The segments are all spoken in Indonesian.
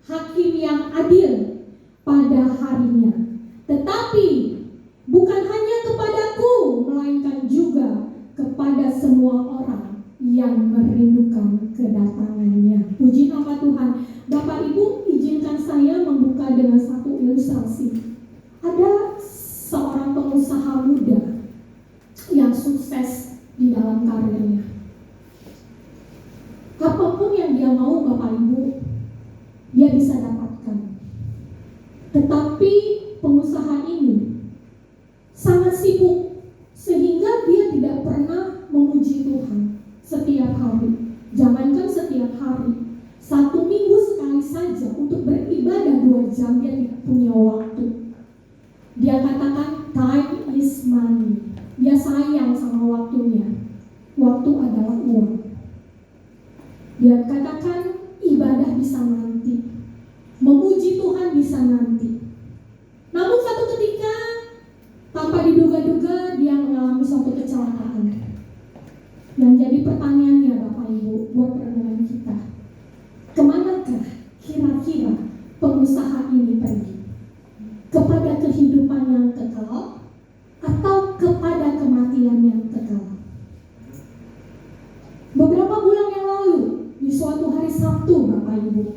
Hakim yang adil pada harinya. Tetapi dia mau, Bapak Ibu, dia bisa dapatkan. Tetapi pengusaha ini sangat sibuk sehingga dia tidak pernah memuji Tuhan setiap hari. Jangankan setiap hari, 1 minggu sekali saja untuk beribadah 2 jam dia tidak punya waktu. Dia katakan time is money. Dia sayang sama waktunya. Waktu adalah uang. Dia katakan ibadah bisa nanti, memuji Tuhan bisa nanti. Namun satu ketika tanpa diduga-duga dia mengalami suatu kecelakaan. Yang jadi pertanyaannya Bapak Ibu buat renungan kita, kemanakah kira-kira pengusaha ini pergi? Kepada kehidupan yang kekal atau kepada kematian yang kekal? Beberapa bulan yang lalu, di suatu hari Sabtu Bapak Ibu,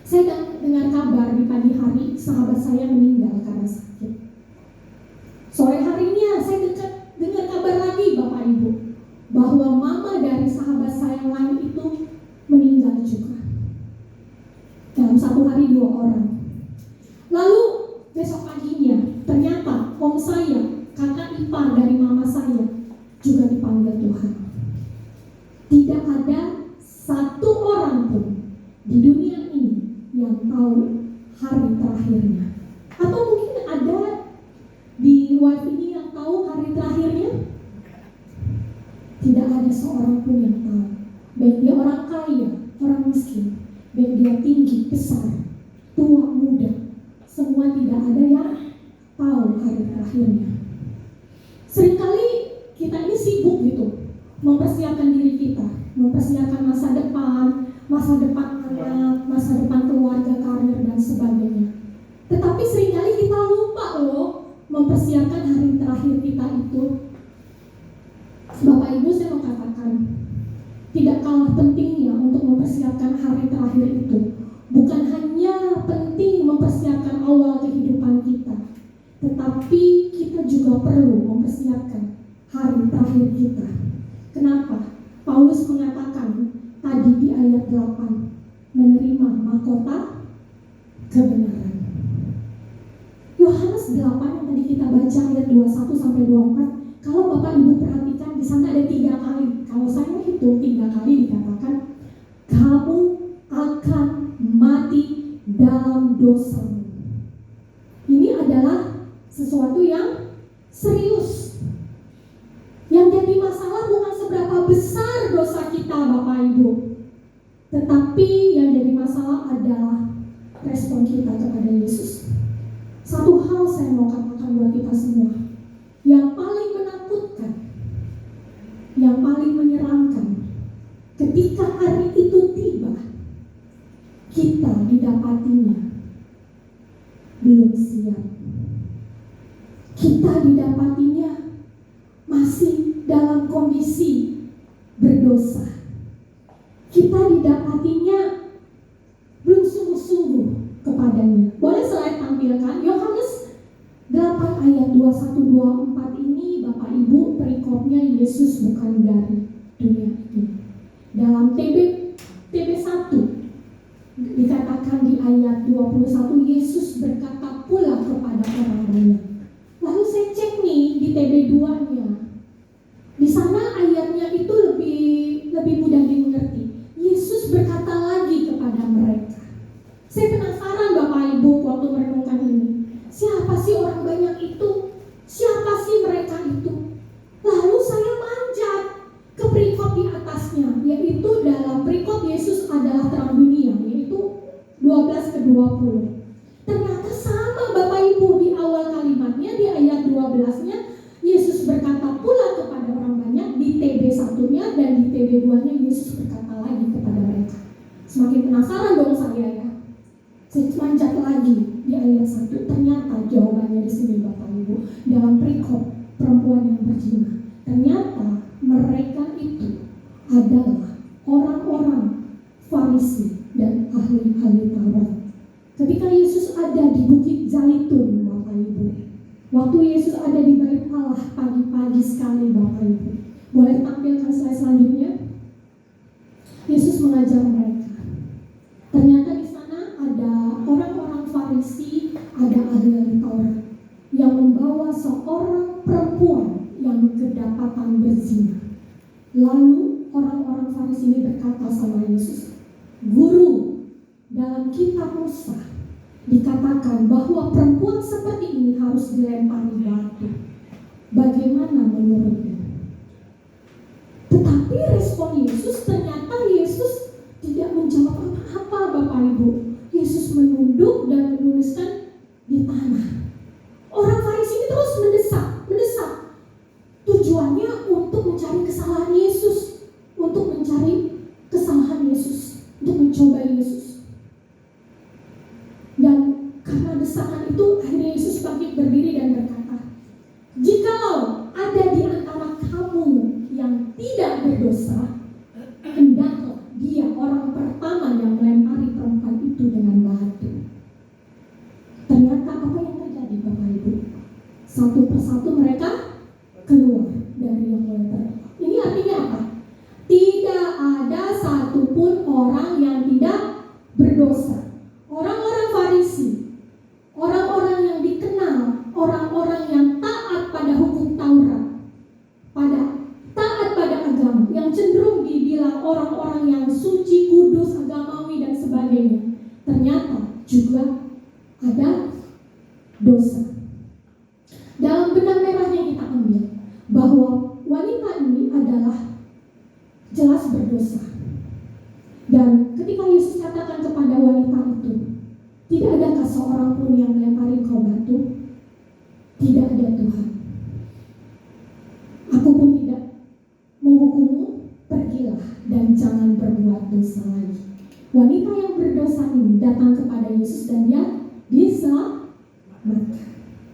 saya dengar kabar di pagi hari sahabat saya meninggal karena sakit. Sore harinya saya dengar kabar lagi Bapak Ibu, bahwa mama dari sahabat saya yang lain itu meninggal juga. Dalam 1 hari 2 orang. Lalu besok paginya ternyata om saya, kakak ipar dari mama saya juga dipanggil Tuhan. Tidak ada satu orang pun di dunia ini yang tahu hari terakhirnya. Atau mungkin ada di web ini yang tahu hari terakhirnya? Tidak ada seorang pun yang tahu. Baik dia orang kaya, orang miskin, baik dia tinggi, besar, tua, muda, semua tidak ada yang tahu hari terakhirnya. Seringkali kita ini sibuk gitu, mempersiapkan diri kita, mempersiapkan masa depan anak, masa depan keluarga, karir, dan sebagainya. Tetapi seringkali kita lupa loh mempersiapkan hari terakhir kita itu. Bapak Ibu, saya mau katakan, tidak kalah pentingnya untuk mempersiapkan hari terakhir itu. Bukan hanya penting mempersiapkan awal kehidupan kita, tetapi kita juga perlu mempersiapkan hari terakhir kita. Kenapa? Paulus mengatakan tadi di ayat 8, menerima mahkota kebenaran. Yohanes 8 yang tadi kita baca ayat 21-24, kalau Bapak Ibu perhatikan di sana ada 3 kali. Kalau saya hitung 3 kali dikatakan kamu akan mati dalam dosamu. Ini adalah sesuatu yang serius. Yang jadi masalah bukan seberapa besar dosa kita Bapak Ibu, tetapi yang jadi masalah adalah respon kita kepada Yesus. Satu hal saya mau katakan buat kita semua, yang paling menakutkan, yang paling menyeramkan, ketika hari itu tiba, kita didapatinya belum siap. Kita didapatinya masih dalam kondisi berdosa. Kita didapatinya belum sungguh-sungguh kepadanya. Boleh slide tampilkan Yohanes 8 ayat 21-24 ini Bapak Ibu, perikopnya Yesus bukan dari dunia ini. Dalam TB1 dikatakan di ayat 21, Yesus berkata pula kepada orang banyak. Lalu saya cek nih di TB2-nya. Di sana ayatnya itu lebih mudah dimengerti. Yesus berkata lagi kepada mereka. Saya penasaran Bapak Ibu waktu merenungkan ini. Siapa sih orang banyak itu? Siapa sih mereka itu? Lalu saya manjat ke perikop di atasnya, yaitu dalam perikop Yesus adalah terang dunia, yaitu 12-20. Ternyata sama Bapak Ibu, di awal kalimatnya di ayat 12-nya Yesus berkata pula kepada orang banyak, di TB1-nya dan di TB2-nya Yesus berkata lagi kepada mereka. Semakin penasaran dong saya ya. Saya manjat lagi di ayat 1. Ternyata jawabannya di sini Bapak Ibu, dalam perikop perempuan yang berzina. Ternyata mereka itu adalah orang-orang Farisi dan ahli-ahli Taurat. Ketika Yesus ada di Bukit Zaitun Bapak Ibu, waktu Yesus ada di Bait Allah pagi-pagi sekali Bapak Ibu, boleh tampilkan slide selanjutnya. Yesus mengajar mereka. Ternyata di sana ada orang-orang Farisi, ada ahli Taurat yang membawa seorang perempuan yang kedapatan berzina. Lalu orang-orang Farisi ini berkata sama Yesus, "Guru, dalam kitab Musa dikatakan bahwa perempuan seperti ini harus dilempari batu. Bagaimana menurutmu?" Tetapi respon Yesus, ternyata Yesus tidak menjawab apa-apa, Bapak Ibu. Yesus menunduk dan menuliskan di tanah. Orang Farisi ini terus mendesak. Tujuannya untuk mencari kesalahan Yesus, untuk mencoba Yesus. Dan karena desakan itu, akhirnya Yesus bangkit berdiri dan berkata, "Jikalau ada di antara kamu yang tidak berdosa, hendaklah dia orang pertama yang melempari perempuan itu dengan batu." Ternyata apa yang terjadi, Bapak Ibu? Satu persatu mereka keluar dari yang mulai terdekat. Ini artinya apa? Tidak ada satupun orang yang tidak berdosa. Orang-orang Farisi, orang-orang yang dikenal, orang-orang yang taat pada hukum Taurat, taat pada agama, yang cenderung dibilang orang-orang yang suci, kudus, agamawi dan sebagainya, ternyata juga ada dosa. Dalam benang merahnya kita ambil bahwa wanita ini adalah jelas berdosa. Dan ketika Yesus katakan kepada wanita itu, "Tidak adakah seorang pun yang melempari kau batu?" Tidak ada, Tuhan. Aku pun tidak menghukummu, pergilah dan jangan berbuat dosa lagi. Wanita yang berdosa ini datang kepada Yesus dan dia diselamatkan.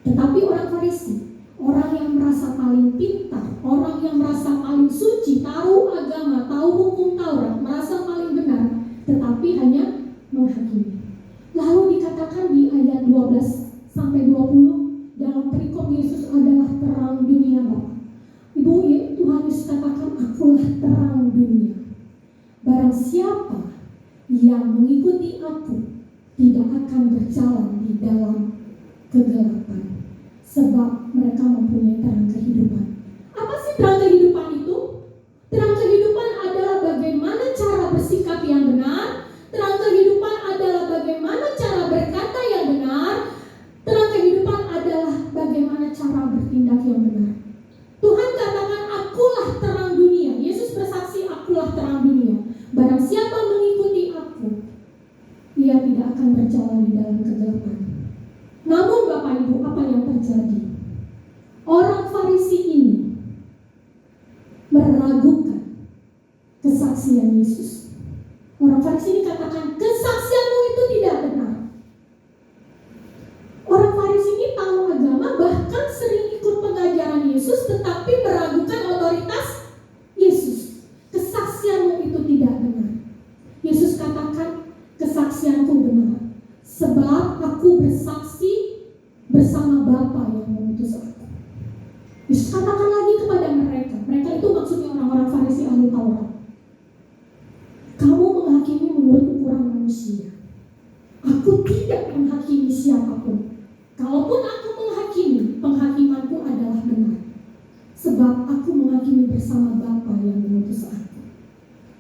Tetapi orang Farisi, orang yang merasa paling pintar, orang yang merasa paling suci, tahu agama, tahu hukum Taurat, merasa paling benar, tetapi hanya menghakimi. Lalu dikatakan di ayat 12-20 dalam perikop, Yesus adalah terang dunia, Bapak. Ibu, Tuhan Yesus katakan, "Akulah terang dunia. Barang siapa yang mengikuti aku tidak akan berjalan di dalam kegelapan, sebab mereka mempunyai terang kehidupan." Apa sih terang kehidupan itu? Terang kehidupan adalah bagaimana cara bersikap yang benar. Terang kehidupan adalah bagaimana cara berkata yang benar. Terang kehidupan adalah bagaimana cara bertindak yang benar. Tuhan katakan, "Akulah terang dunia." Yesus bersaksi, "Akulah terang dunia. Barang siapa mengikuti aku, ia tidak akan berjalan di dalam kegelapan." Namun Bapak Ibu, apa yang terjadi? Orang Farisi ini meragukan kesaksian Yesus. Orang Farisi ini katakan, "Kesaksianmu itu tidak benar." Orang Farisi ini tahu agama, bahkan sering ikut pengajaran Yesus, tetapi meragukan otoritas Yesus. Kesaksianmu itu tidak benar. Yesus katakan, "Kesaksianku benar, sebab aku bersaksi bersama Bapa yang mengutus aku." Yesus katakan lagi kepada mereka itu maksudnya orang-orang Farisi ahli Taurat, "Kamu menghakimi menurut ukuran manusia. Aku tidak menghakimi siapapun. Kalaupun aku menghakimi, penghakimanku adalah benar, sebab aku menghakimi bersama Bapa yang mengutus aku."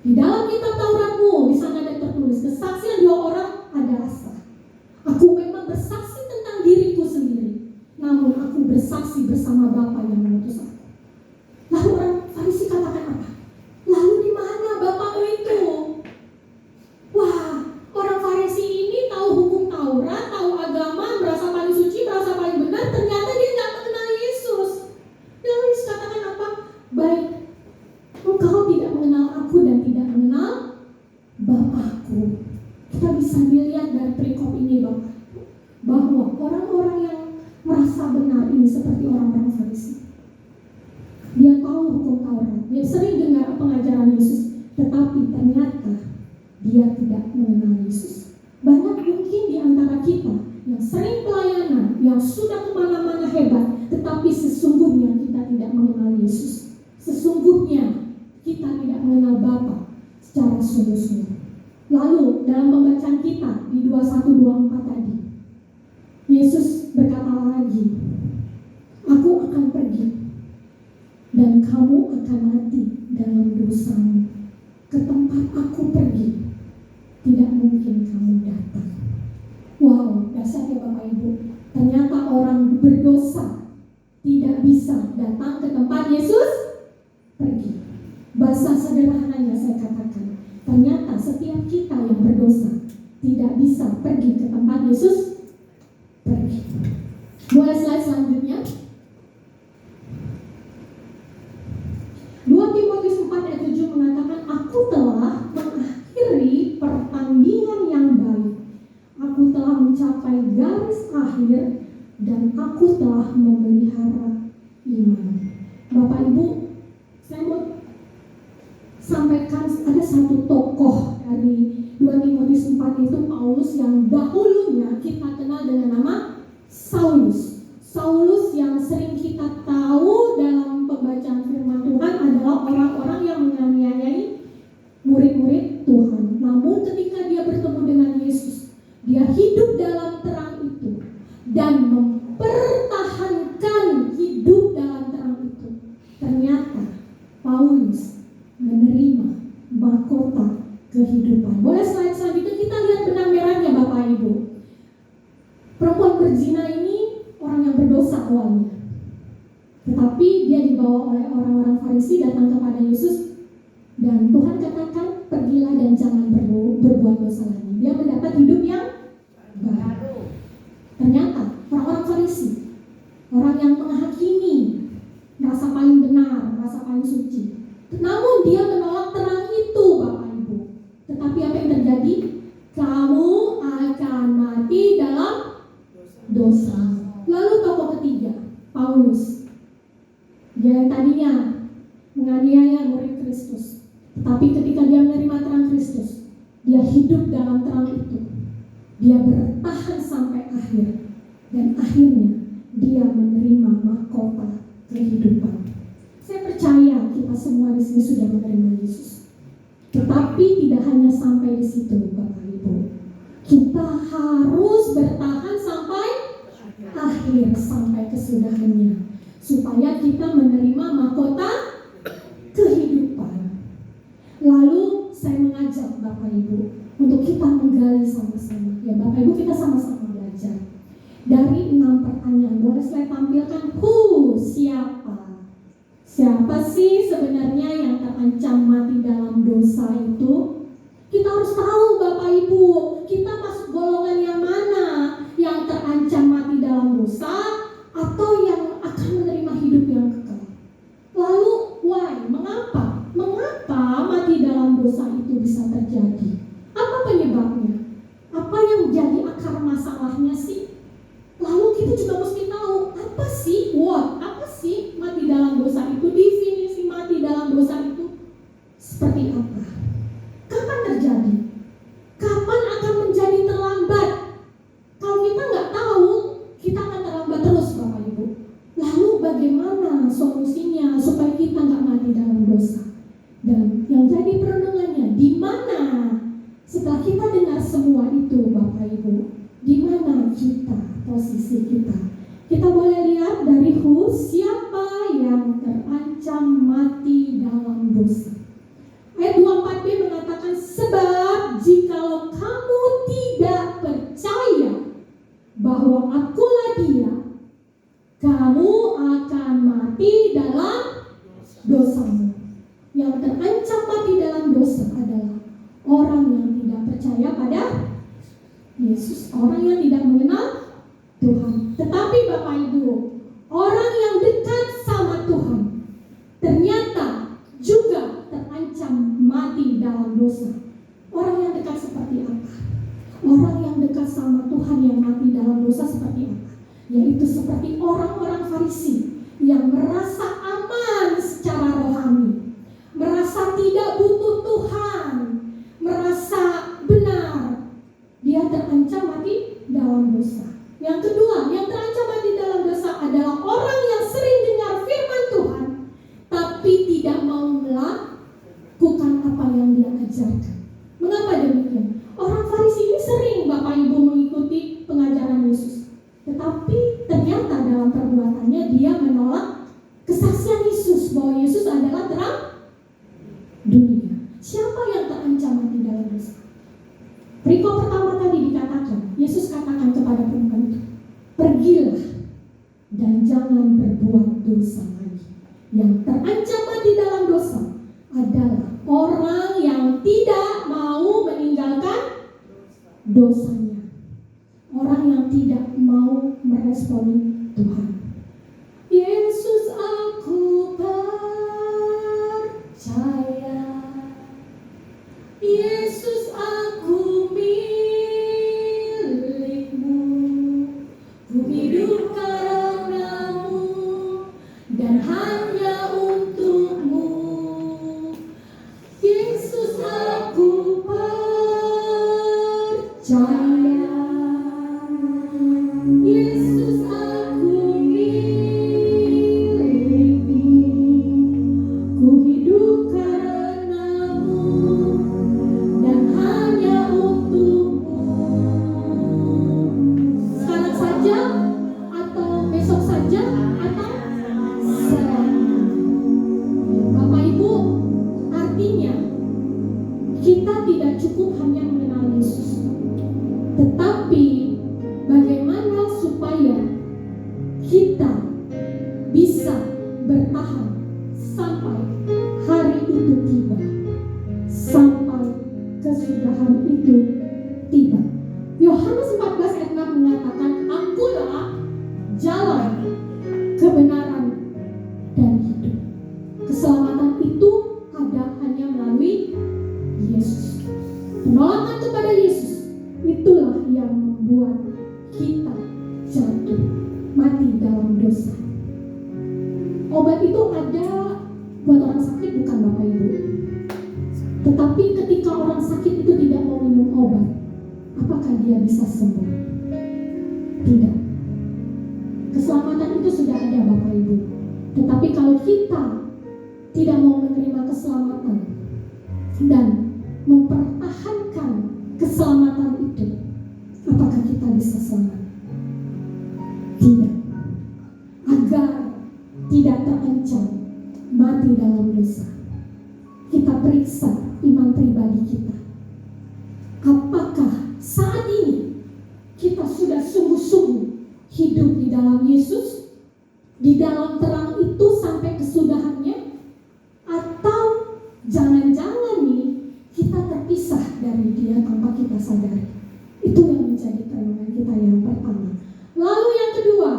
Di dalam kitab Tauratmu, di sana ada tertulis, kesaksian dua orang adalah sah. Aku memang bersaksi tentang diriku sendiri, namun aku bersaksi bersama Bapa yang mengutus aku. Lalu orang Farisi katakan apa? "Lalu di mana Bapa itu?" Wah, orang Farisi ini tahu hukum Taurat, tahu agama, merasa paling suci, merasa paling benar, ternyata dia tidak mengenal Yesus. Lalu Yesus katakan apa? "Baik, engkau tidak mengenal aku dan tidak mengenal Bapakku." Kita bisa dilihat dari perikop ini, Bapak, bahwa orang-orang yang merasa benar ini seperti orang-orang Farisi. Dia tahu hukum Taurat, dia sering dengar pengajaran Yesus, tetapi ternyata dia tidak mengenal Yesus. Banyak mungkin di antara kita yang sering pelayanan, yang sudah kemana-mana hebat, tetapi sesungguhnya kita tidak mengenal Yesus. Sesungguhnya kita tidak mengenal Bapa. secara sungguh-sungguh. Lalu dalam pembacaan kita di 21-24 tadi, Yesus berkata lagi, "Aku akan pergi dan kamu akan mati dalam dosamu. Ke tempat aku pergi, tidak mungkin kamu datang." Wow, dahsyat ya Bapak Ibu. Ternyata orang berdosa tidak bisa datang ke tempat Yesus pergi. Bahasa sederhananya saya katakan, ternyata setiap kita yang berdosa tidak bisa pergi ke tempat Yesus pergi. Boleh slide selanjutnya. 2 Timotius 4 ayat 7 mengatakan, "Aku telah mengakhiri pertandingan yang baik. Aku telah mencapai garis akhir dan aku telah memelihara iman." Bapak Ibu, saya mau sampaikan ada satu tokoh dari 2 Timotius 4 itu Paulus yang dahulunya kita kenal dengan nama Saulus. Saulus yang sering kita tahu dalam pembacaan firman Tuhan adalah orang-orang yang menganiayai murid-murid Tuhan. Namun ketika dia bertemu dengan Yesus, dia hidup dalam terang itu dan mempertahankan hidup dalam terang itu. Ternyata Paulus menerima mahkota kehidupan. Boleh slide selanjutnya, kita lihat benang merahnya Bapak Ibu. Perempuan berzina ini orang yang berdosa awalnya, tetapi dia dibawa oleh orang-orang Farisi datang kepada Yesus dan Tuhan katakan, "Pergilah dan jangan berbuat dosa lagi." Dia mendapat hidup yang baru. Ternyata orang-orang Farisi, orang yang menghakimi, merasa paling benar, merasa paling suci. Namun dia menolak terang itu Bapak Ibu. Tetapi apa yang terjadi? Kamu akan mati dalam dosa. Lalu tokoh ketiga, Paulus. Dia yang tadinya menganiaya murid Kristus, tetapi ketika dia menerima terang Kristus, dia hidup dalam terang itu. Dia bertahan sampai akhir dan akhirnya dia menerima mahkota kehidupan. Saya percaya kita semua di sini sudah menerima Yesus. Tetapi tidak hanya sampai di situ Bapak Ibu. Kita harus bertahan sampai akhir, sampai kesudahannya, supaya kita menerima mahkota kehidupan. Lalu saya mengajak Bapak Ibu untuk kita menggali sama-sama. Ya Bapak Ibu, kita sama-sama belajar. Dari 6 pertanyaan, boleh saya tampilkan? Siapa? Siapa sih sebenarnya yang terancam mati dalam dosa itu? Kita harus tahu Bapak Ibu, kita masuk golongan yang mana? Yang terancam mati dalam dosa atau yang akan menerima hidup yang kekal? Lalu why? Mengapa? Mengapa mati dalam dosa itu bisa terjadi? Apa penyebabnya? Apa yang menjadi akar masalahnya sih? Lalu kita juga mesti tahu apa sih apa sih mati dalam dosa itu? Definisi mati dalam dosa itu seperti apa? Kapan terjadi? Kapan akan menjadi terlambat? Kalau kita nggak tahu, kita akan terlambat terus Bapak Ibu. Lalu bagaimana solusinya supaya kita nggak mati dalam dosa? Dan yang jadi perenungannya, di mana setelah kita dengar semua itu Bapak Ibu, di mana kita, posisi kita? Kita boleh lihat dari siapa yang terancam mati dalam dosa. Ayat 24b mengatakan, "Sebab jikalau kamu tidak percaya bahwa akulah dia, kamu akan mati dalam dosamu." Yang terancam mati dalam dosa adalah orang yang tidak percaya pada Yesus, orang yang tidak mengenal Tuhan. Tetapi Bapak Ibu, orang yang dekat sama Tuhan ternyata juga terancam mati dalam dosa. Orang yang dekat seperti apa? Orang yang dekat sama Tuhan yang mati dalam dosa seperti apa? Yaitu seperti orang-orang Farisi yang merasa aman secara rohani, merasa tidak butuh Tuhan, merasa benar. Dia terancam mati dalam dosa. Yang kedua, yang terancam mati dalam dosa adalah orang yang sering dengar firman Tuhan tapi tidak mau melakukan apa yang dia ajarkan. jangan berbuat dosa lagi. Yang terancam mati dalam dosa adalah orang yang tidak mau meninggalkan dosanya. Orang yang tidak mau meresponi Tuhan. Yesus, aku percaya. Yesus, aku milik-Mu. Ku hidup karena-Mu dan hanya untuk-Mu. Yesus, aku percaya. Yesus, aku milik-Mu. Ku hidup karena-Mu dan hanya untuk-Mu. Sekarang saja atau besok saja atau selamanya. Bapak Ibu, artinya kita tidak cukup hanya mengenal Yesus, tetapi bagaimana supaya kita bisa bertahan sampai hari itu tiba, sampai kesudahan itu tiba. Yohanes 14 ayat 6 mengatakan, Akulah jalan, kebenaran, dan hidup. Keselamatan itu ada hanya melalui Yesus. Penolakan kepada Yesus itulah yang membuat kita jatuh mati dalam dosa. Obat itu ada buat orang sakit, bukan Bapak Ibu. Tetapi ketika orang sakit itu tidak mau minum obat, apakah dia bisa sembuh? Tidak. Keselamatan itu sudah ada Bapak Ibu. Tetapi kalau kita tidak mau menerima keselamatan dan mempertahankan keselamatan itu, apakah kita bisa selamat? Tidak. Agar tidak terancam mati dalam dosa, kita periksa iman pribadi kita. Apakah saat ini kita sudah sungguh-sungguh hidup di dalam Yesus, di dalam terang itu sampai kesudahannya? Atau jangan-jangan nih kita terpisah dari Dia tanpa kita sadari? Itu yang menjadi renungan kita yang pertama. Lalu yang kedua,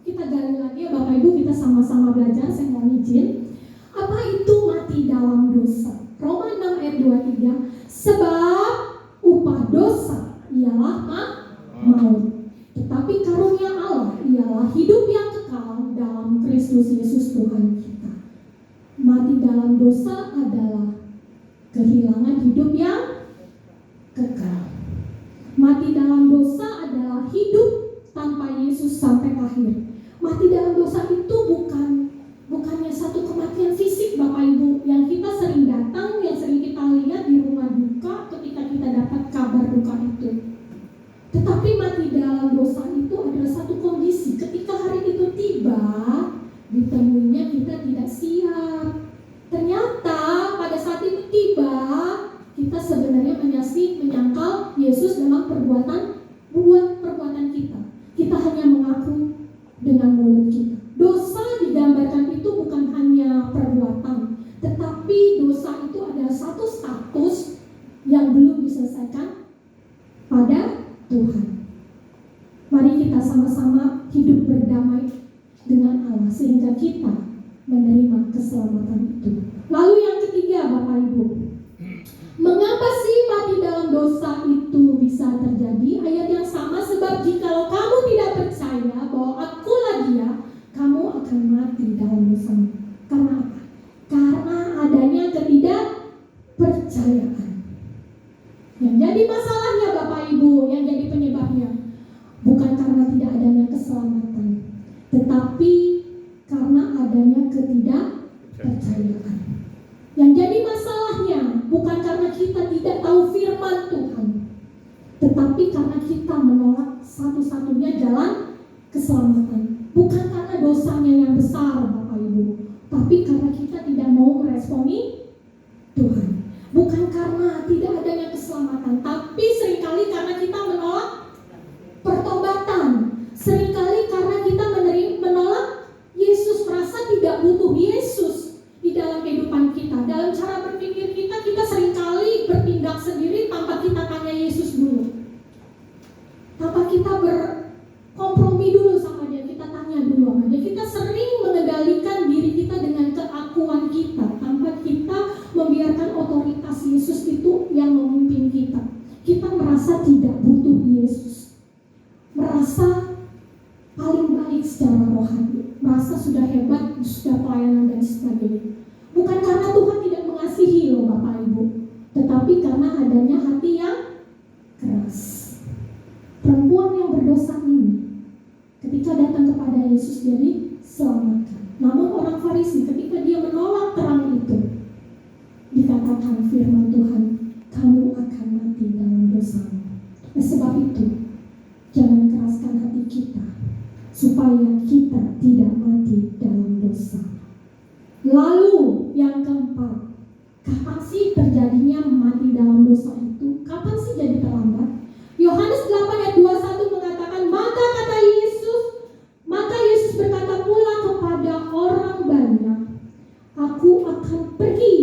kita gali lagi ya Bapak Ibu, kita sama-sama belajar. Saya mau izin, apa itu mati dalam dosa? Roma 6 ayat 23, sebab upah dosa ialah maut, tetapi karunia Allah ialah hidup yang kekal dalam Kristus Yesus Tuhan kita. Mati dalam dosa adalah kehilangan hidup yang kekal. Mati dalam dosa adalah hidup tanpa Yesus sampai akhir. Mati dalam dosa itu bukannya satu kematian fisik Bapak Ibu yang kita sering datang, yang sering kita lihat di rumah duka ketika kita dapat kabar duka itu. Tetapi mati dalam dosa itu adalah satu kondisi ketika hari itu tiba, ditemuinya kita tidak siap. Ternyata pada saat itu tiba, kita sebenarnya menyangkal Yesus dalam perbuatan kita. Kita hanya mengaku dengan mulut kita. Dosa digambarkan itu bukan hanya perbuatan, tetapi dosa itu adalah satu status yang belum diselesaikan pada Tuhan. Mari kita sama-sama hidup berdamai dengan Allah sehingga kita menerima keselamatan itu. Lalu yang ketiga Bapak Ibu, mengapa sih mati dalam dosa itu bisa terjadi? Ayat yang sama, sebab jikalau kamu tidak percaya bahwa Akulah Dia, kamu akan mati dalam dosa. Karena apa? Karena adanya ketidakpercayaan. Yang jadi masalahnya Bapak Ibu, yang jadi penyebabnya bukan karena tidak adanya keselamatan, tetapi karena adanya ketidakpercayaan. Yang jadi masalahnya bukan karena kita tidak tahu firman Tuhan, tetapi karena kita menolak satu-satunya jalan keselamatan. Bukan karena dosanya yang besar Bapak Ibu, tapi karena kita tidak mau meresponi Tuhan. Bukan karena tidak adanya keselamatan, tapi seringkali karena kita menolak pertobatan. Seringkali karena kita menolak sudah hebat, sudah pelayanan dan sebagainya. Bukan karena Tuhan tidak mengasihi loh Bapak Ibu, tetapi karena adanya hati yang keras. Perempuan yang berdosa ini ketika datang kepada Yesus dia diselamatkan. Namun orang Farisi ketika dia menolak terang itu, dikatakan firman Tuhan, kamu akan mati dalam dosamu. Sebab itu jangan keraskan hati kita supaya kita tidak mati dalam dosa. Lalu yang keempat, kapan sih terjadinya mati dalam dosa itu? Kapan sih jadi terlambat? Yohanes 8 ayat 21 mengatakan, maka Yesus berkata pula kepada orang banyak, aku akan pergi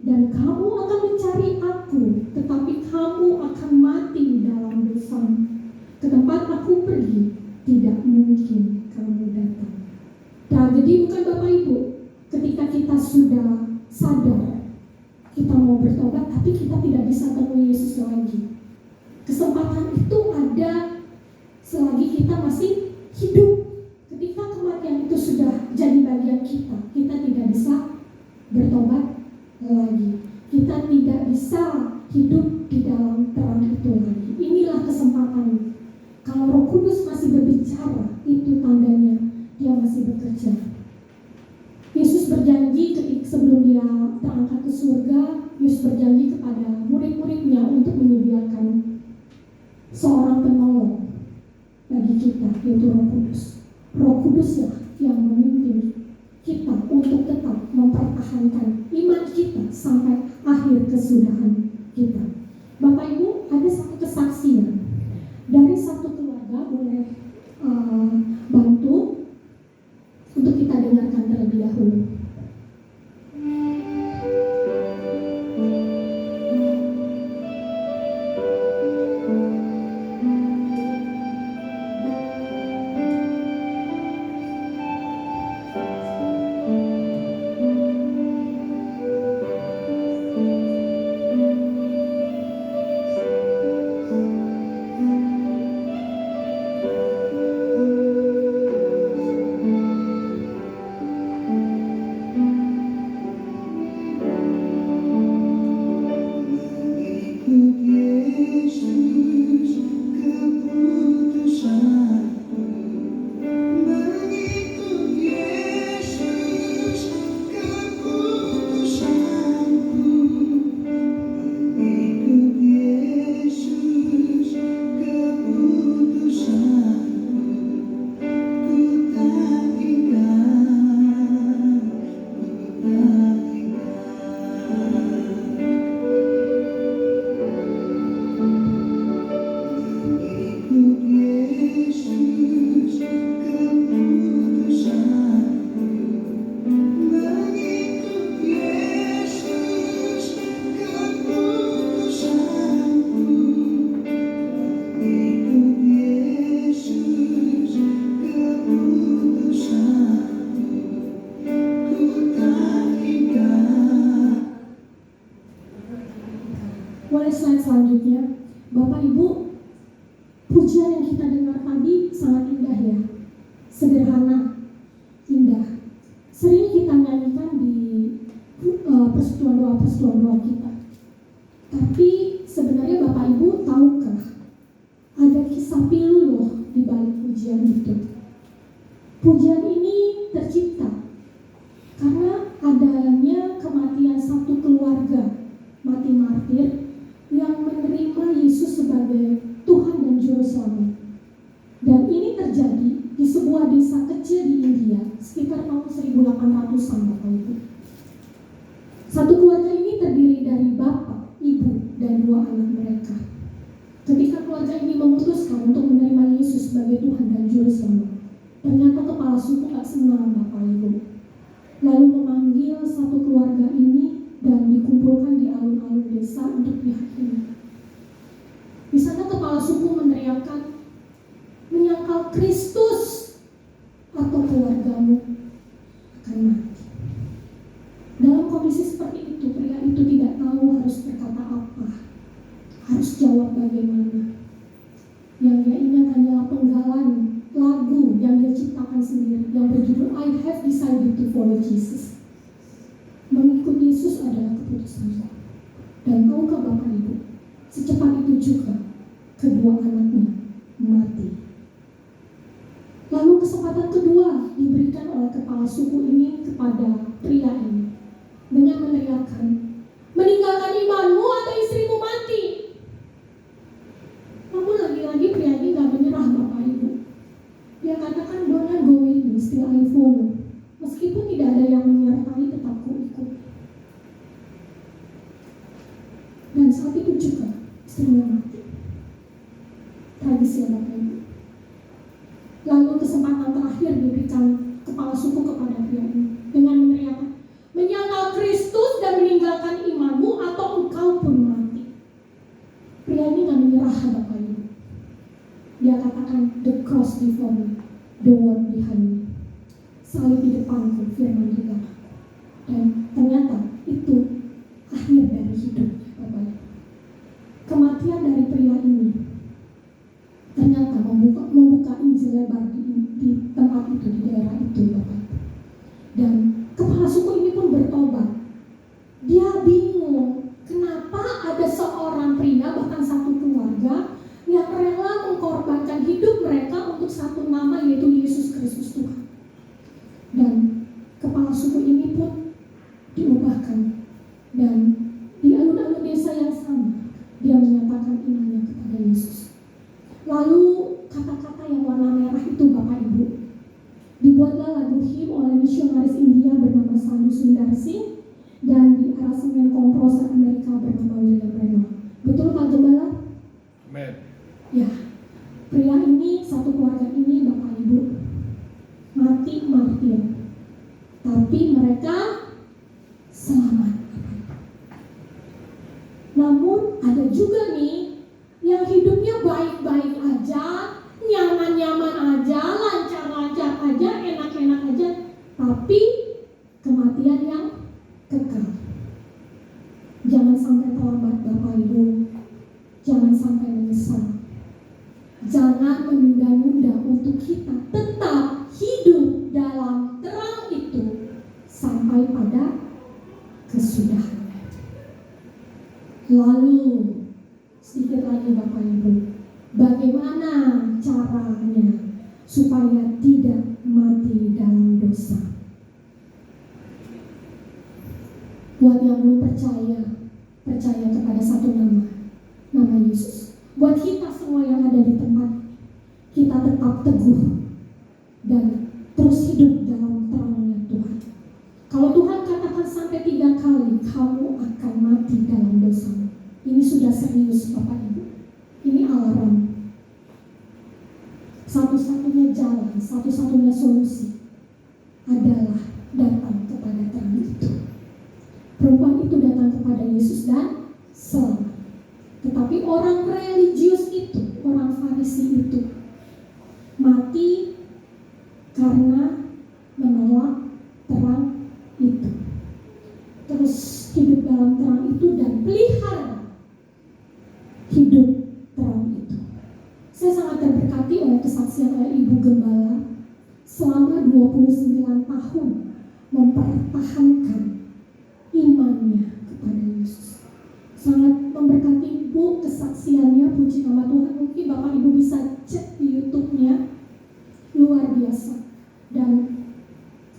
dan kamu akan mencari aku, tetapi kamu akan mati dalam dosamu. Ke tempat aku pergi, tidak mungkin kamu datang. Tragedi bukan Bapak Ibu, ketika kita sudah sadar, kita mau bertobat, tapi kita tidak bisa temui Yesus lagi. Kesempatan itu ada selagi kita masih hidup. Ketika kematian itu sudah jadi bagian kita, kita tidak bisa bertobat lagi. Kita tidak bisa hidup di dalam terang itu lagi. Inilah kesempatan. Kalau Roh Kudus masih berbicara, itu tandanya dia masih bekerja. Yesus berjanji ketika sebelum dia terangkat ke surga, Yesus berjanji kepada murid-muridnya untuk menyediakan seorang penolong bagi kita, yaitu Roh Kudus. Roh Kuduslah yang memimpin kita untuk tetap mempertahankan iman kita sampai akhir kesudahan kita. Bapak Ibu, ada satu kesaksian dari satu keluarga, boleh bantu untuk kita dengarkan terlebih dahulu. Boleh slide selanjutnya. Bapak Ibu, pujian yang kita dengar tadi sangat indah ya. Sederhana, indah. Sering kita nyanyikan di persekutuan doa kita. Tapi sebenarnya Bapak Ibu tahukah ada kisah pilu loh di balik pujian itu. Pujian ini tercipta karena adanya kematian satu keluarga mati martir yang menerima Yesus sebagai Tuhan dan Juru Selamat. Dan ini terjadi di sebuah desa kecil di India sekitar tahun 1800-an Bapak Ibu. Satu keluarga ini terdiri dari bapak, ibu, dan dua anak mereka. Ketika keluarga ini memutuskan untuk menerima Yesus sebagai Tuhan dan Juru Selamat, ternyata kepala suku tak senang Bapak Ibu. Lalu memanggil satu keluarga ini dan dikumpulkan di alun-alun desa untuk dihakimi. Di sana kepala suku meneriakkan, menyangkal Kristus atau keluargamu akan mati. Dalam kondisi seperti itu, pria itu tidak tahu harus berkata apa, harus jawab bagaimana. Yang dia ingat hanyalah penggalan lagu yang dia ciptakan sendiri, yang berjudul I have decided to follow Jesus. Mengikut Yesus adalah keputusanku. Dan tahukah Bapak Ibu, secepat itu juga kedua anaknya mati. Lalu kesempatan kedua diberikan oleh kepala suku ini kepada pria ini dengan meneriakkan, meninggalkan imanmu atau istrimu mati. Namun lagi-lagi pria ini gak menyerah Bapak Ibu. Dia katakan, don't go with me, still I follow. Meskipun tidak ada yang menyertai, tetap ku ikut. Dan saat itu juga istrinya mati. Tragis ya Bapak Ibu. Lalu kesempatan terakhir diberikan kepala suku kepada pria ini dengan meneriakkan, menyangkal Kristus dan meninggalkan imanmu atau engkau pun mati. Pria ini gak menyerah Bapak Ibu. Dia katakan, the cross before me, the world behind me. Salib di depanku, firman di belakangku. Dan ternyata itu akhir dari hidupnya Bapak Ibu. Kematian dari pria ini ternyata membuka Injil lebar di tempat itu, di daerah itu Bapak Ibu. Dan kepala suku ini pun bertobat. Dia bingung kenapa ada seorang pria, bahkan satu keluarga, yang rela mengkorbankan hidup mereka untuk satu nama, yaitu Yesus Kristus Tuhan. Dan kepala suku ini pun diubahkan, dan di alun-alun desa yang sama dia menyatakan imannya kepada Yesus. Lalu kata-kata yang warna merah itu Bapak Ibu, dibuatlah lagu him oleh misionaris India bernama Sadhu Sundar Singh dan di aransemen komposer Amerika bernama William Reynolds. Betul Pak Gembala? Amen. Ya, pria ini, satu keluarga ini Bapak Ibu mati martir, tapi mereka selamat. Namun ada juga nih yang hidupnya baik-baik aja, nyaman-nyaman aja, lancar-lancar aja, enak-enak aja, tapi kematian yang kekal. Jangan sampai terlambat Bapak Ibu, jangan sampai menyesal. Jangan menunda-nunda untuk kita tetap hidup dalam terang itu sampai pada kesudahannya. Lalu sedikit lagi Bapak Ibu, bagaimana caranya supaya tidak mati dalam dosa? Buat yang belum percaya kepada satu nama Yesus. Buat kita semua yang ada di tempat, kita tetap teguh dan terus hidup dalam terangnya Tuhan. Kalau Tuhan katakan sampai 3 kali kamu akan mati dalam dosamu, ini sudah serius Bapak Ibu. Ini alarm. Satu-satunya jalan, satu-satunya solusi adalah datang kepada terang itu. Perempuan itu datang kepada Yesus dan selamat. Tetapi orang religius itu, orang Farisi itu mati karena menolak terang itu. Terus hidup dalam terang itu dan pelihara hidup terang itu. Saya sangat terberkati oleh kesaksian oleh Ibu Gembala selama 29 tahun mempertahankan imannya kepada Yesus. Sangat memberkati Ibu kesaksiannya, puji nama Tuhan. Mungkin Bapak Ibu bisa cek di YouTube-nya, luar biasa. Dan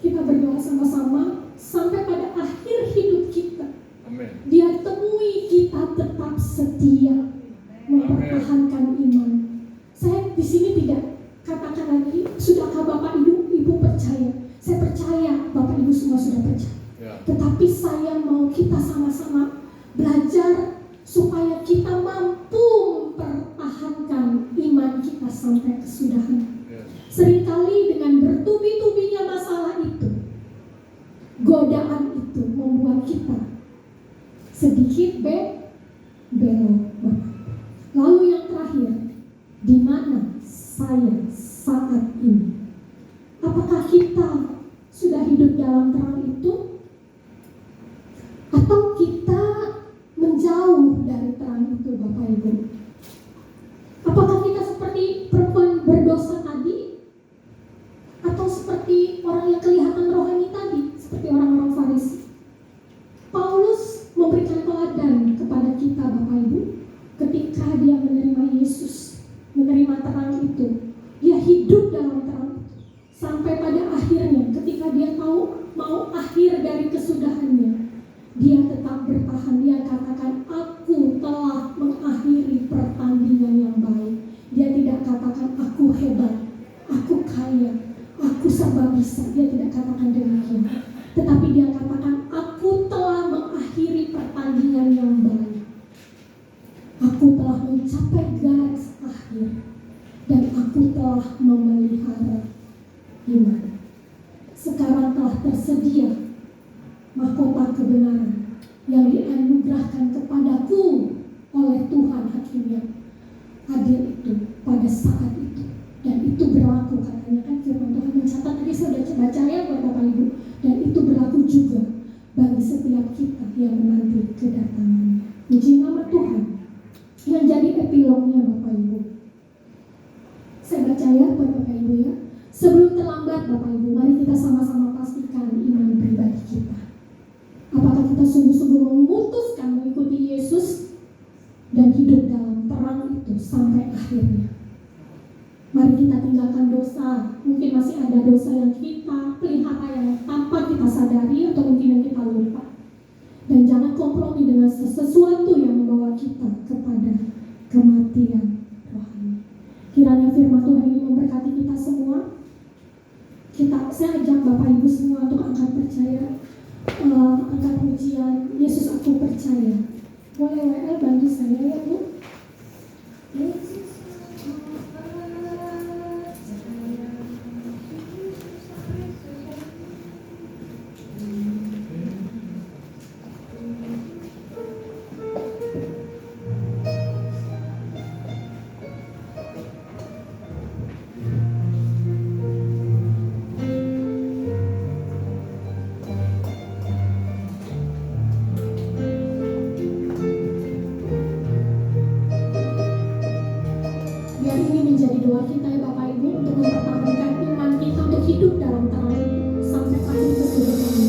kita berdoa sama-sama sampai pada akhir hidup kita. Amen. Dia temui kita tetap setia mempertahankan iman. Saya di sini tidak katakan lagi, sudahkah Bapak Ibu percaya? Saya percaya Bapak Ibu semua sudah percaya. Ya. Tetapi saya mau kita sama-sama belajar supaya kita mampu mempertahankan iman kita sampai kesudahan. Yes. Seringkali dengan bertubi-tubinya masalah itu, godaan itu membuat kita sedikit belok. Lalu yang terakhir, di mana saya saat ini? Apakah kita sudah hidup dalam terang itu? Atau kita menjauh dari terang itu Bapak Ibu? Apakah kita seperti perempuan berdosa tadi? Atau seperti orang yang kelihatan dia tetap bertahan. Dia katakan, aku telah mengakhiri pertandingan yang baik. Dia tidak katakan, aku hebat, aku kaya, aku serba bisa. Dia tidak katakan demikian. Tetapi dia katakan, aku telah mengakhiri pertandingan yang baik. Aku telah mencapai garis akhir. Dan aku telah memelihara iman. Sekarang telah tersedia mahkota kebenaran yang dianugerahkan kepadaku oleh Tuhan Hakim yang adil itu pada saat itu. Dan itu berlaku, katanya kan firman Tuhan mencatat, tadi saya sudah baca ya buat Bapak Ibu. Dan itu berlaku juga bagi setiap kita yang menanti kedatangannya. Puji nama Tuhan. Yang jadi epilognya Bapak Ibu, saya baca ya buat Bapak Ibu ya. Sebelum terlambat Bapak Ibu, mari kita sama-sama pastikan iman pribadi kita. Apakah kita sungguh-sungguh memutuskan mengikuti Yesus dan hidup dalam terang itu sampai akhirnya. Mari kita tinggalkan dosa. Mungkin masih ada dosa yang kita pelihara yang tanpa kita sadari atau mungkin yang kita lupa. Dan jangan kompromi dengan sesuatu yang membawa kita kepada kematian rohani. Kiranya firman Tuhan ini memberkati kita semua. Saya ajak Bapak Ibu semua untuk angkat percaya, angkat pujian Yesus aku percaya. Boleh WL bantu saya ya Bu? Yesus aku percaya. Biar ini menjadi doa kita ya Bapak Ibu, untuk mempertahankan iman kita untuk hidup dalam terang itu sampai akhir kehidupan ini.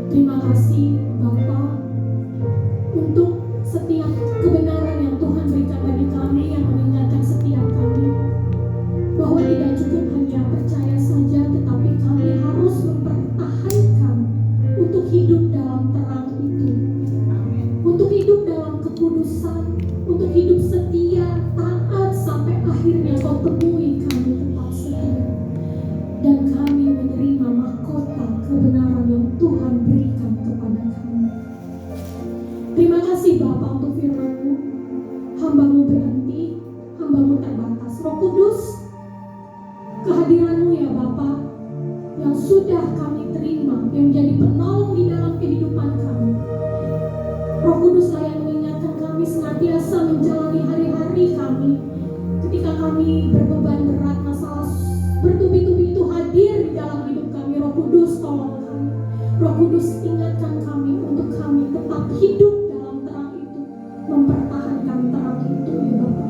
Terima kasih Bapa untuk setiap kebenaran yang Tuhan berikan bagi kami, yang mengingatkan setiap kami bahwa tidak cukup hanya percaya saja, tetapi kami harus mempertahankan untuk hidup dalam terang itu, untuk hidup dalam kekudusan, untuk hidup setia, taat sampai akhirnya Kau temui kami tetap setia, dan kami menerima mahkota kebenaran yang Tuhan berikan kepada kami. Terima kasih Bapa untuk firman-Mu. Hamba-Mu berhenti, hamba-Mu terbatas. Roh Kudus, kehadiran-Mu ya Bapa, yang sudah kami terima, yang menjadi penolong di dalam kehidupan kami. Roh Kuduslah yang mengingatkan kami senantiasa menjalani hari-hari kami. Ketika kami berbeban berat, masalah bertubi-tubi itu hadir di dalam hidup kami, Roh terus ingatkan kami untuk kami tetap hidup dalam terang itu, mempertahankan terang itu ya Bapa.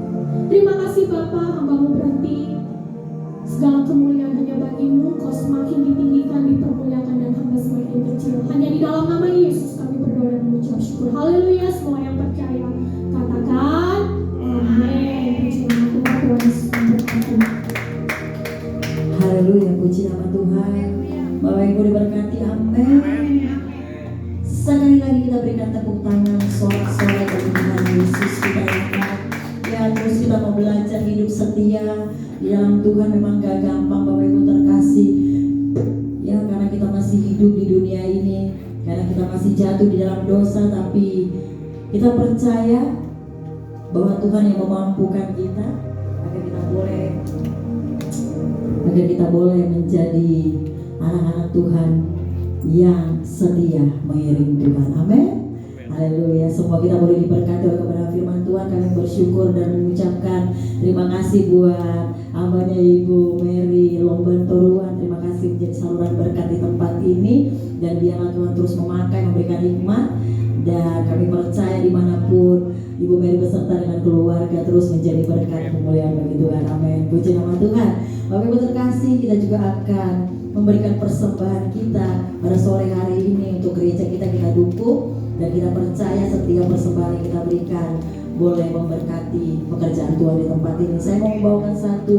Terima kasih Bapa, hamba-Mu berhenti. Segala kemuliaan hanya bagi-Mu, Kau semakin ditinggikan, dipermuliakan, dan hamba semakin kecil. Hanya di dalam nama Yesus kami berdoa dan mengucap syukur. Haleluya, semua yang percaya katakan amin. Puji nama Tuhan, Tuhan Yesus memberkati. Haleluya, puji nama Tuhan. Bapak Ibu diberkati, amin. Sekali lagi kita berikan tepuk tangan, sorak-sorai bagi Tuhan Yesus. Kita ingat ya, terus kita mau belajar hidup setia di dalam Tuhan. Memang gak gampang Bapak Ibu terkasih ya, karena kita masih hidup di dunia ini, karena kita masih jatuh di dalam dosa, tapi kita percaya bahwa Tuhan yang memampukan kita agar kita boleh menjadi anak-anak Tuhan yang setia mengiring Tuhan. Amin. Haleluya. Semua kita boleh diberkati oleh kebenaran firman Tuhan. Kami bersyukur dan mengucapkan terima kasih buat hambanya Ibu Mary Lomban Toruan. Terima kasih menjadi saluran berkat di tempat ini, dan biarlah Tuhan terus memakai, memberikan hikmat, dan kami percaya dimanapun Ibu Mary beserta dengan keluarga terus menjadi berkat kemuliaan bagi Tuhan. Amin. Puji nama Tuhan. Bapak Ibu terkasih, kita juga akan memberikan persembahan kita pada sore hari ini untuk gereja kita dukung, dan kita percaya setiap persembahan yang kita berikan boleh memberkati pekerjaan Tuhan di tempat ini. Saya mau membawakan satu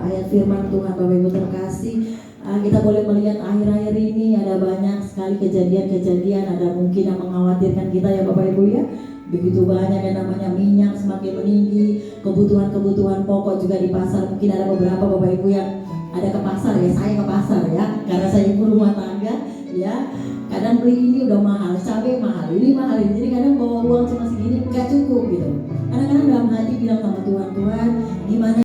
ayat firman Tuhan. Bapak Ibu terkasih, kita boleh melihat akhir-akhir ini ada banyak sekali kejadian-kejadian, ada mungkin yang mengkhawatirkan kita ya Bapak Ibu ya. Begitu banyak yang namanya minyak semakin meninggi, kebutuhan pokok juga di pasar. Mungkin ada beberapa Bapak Ibu yang ada ke pasar ya, saya ke pasar ya, karena saya ibu rumah tangga ya. Kadang beli ini udah mahal, cabai mahal, ini mahal, jadi kadang bawa uang cuma segini nggak cukup gitu. Kadang-kadang dalam hati bilang sama Tuhan, Tuhan gimana